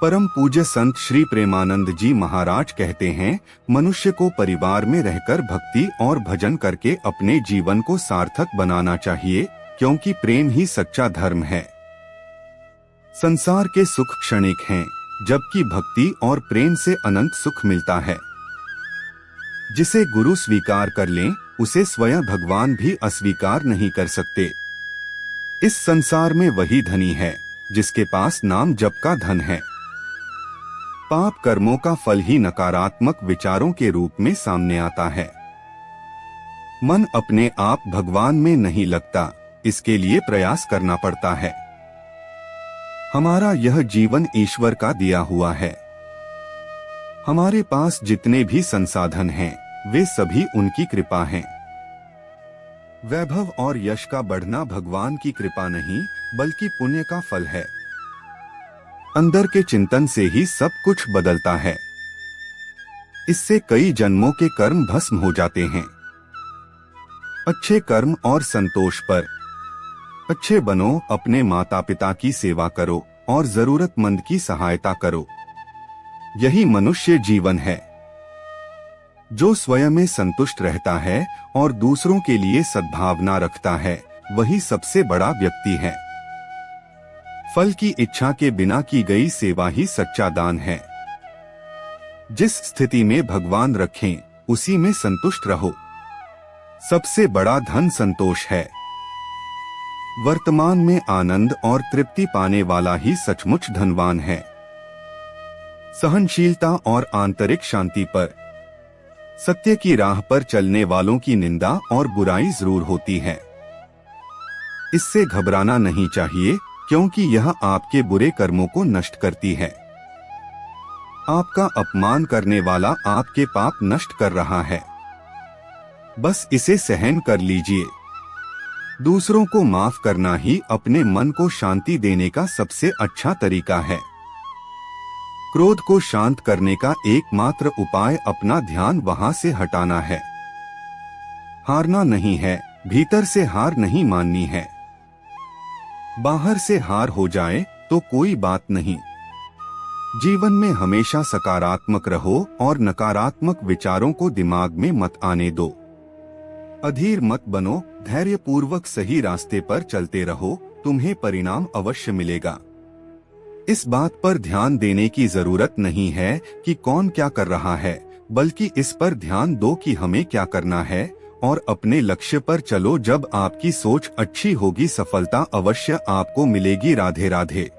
परम पूज्य संत श्री प्रेमानंद जी महाराज कहते हैं, मनुष्य को परिवार में रहकर भक्ति और भजन करके अपने जीवन को सार्थक बनाना चाहिए, क्योंकि प्रेम ही सच्चा धर्म है। संसार के सुख क्षणिक हैं, जबकि भक्ति और प्रेम से अनंत सुख मिलता है। जिसे गुरु स्वीकार कर लें, उसे स्वयं भगवान भी अस्वीकार नहीं कर सकते। इस संसार में वही धनी है जिसके पास नाम जप का धन है। पाप कर्मों का फल ही नकारात्मक विचारों के रूप में सामने आता है। मन अपने आप भगवान में नहीं लगता, इसके लिए प्रयास करना पड़ता है। हमारा यह जीवन ईश्वर का दिया हुआ है। हमारे पास जितने भी संसाधन हैं, वे सभी उनकी कृपा हैं। वैभव और यश का बढ़ना भगवान की कृपा नहीं, बल्कि पुण्य का फल है। अंदर के चिंतन से ही सब कुछ बदलता है। इससे कई जन्मों के कर्म भस्म हो जाते हैं। अच्छे कर्म और संतोष पर अच्छे बनो, अपने माता पिता की सेवा करो और जरूरतमंद की सहायता करो। यही मनुष्य जीवन है। जो स्वयं में संतुष्ट रहता है और दूसरों के लिए सद्भावना रखता है, वही सबसे बड़ा व्यक्ति है। फल की इच्छा के बिना की गई सेवा ही सच्चा दान है। जिस स्थिति में भगवान रखें, उसी में संतुष्ट रहो। सबसे बड़ा धन संतोष है। वर्तमान में आनंद और तृप्ति पाने वाला ही सचमुच धनवान है। सहनशीलता और आंतरिक शांति पर, सत्य की राह पर चलने वालों की निंदा और बुराई जरूर होती है। इससे घबराना नहीं चाहिए, क्योंकि यह आपके बुरे कर्मों को नष्ट करती है। आपका अपमान करने वाला आपके पाप नष्ट कर रहा है। बस इसे सहन कर लीजिए। दूसरों को माफ करना ही अपने मन को शांति देने का सबसे अच्छा तरीका है। क्रोध को शांत करने का एकमात्र उपाय अपना ध्यान वहां से हटाना है। हारना नहीं है, भीतर से हार नहीं माननी है। बाहर से हार हो जाए तो कोई बात नहीं। जीवन में हमेशा सकारात्मक रहो और नकारात्मक विचारों को दिमाग में मत आने दो। अधीर मत बनो, धैर्यपूर्वक सही रास्ते पर चलते रहो, तुम्हें परिणाम अवश्य मिलेगा। इस बात पर ध्यान देने की जरूरत नहीं है कि कौन क्या कर रहा है, बल्कि इस पर ध्यान दो कि हमें क्या करना है और अपने लक्ष्य पर चलो। जब आपकी सोच अच्छी होगी, सफलता अवश्य आपको मिलेगी। राधे राधे।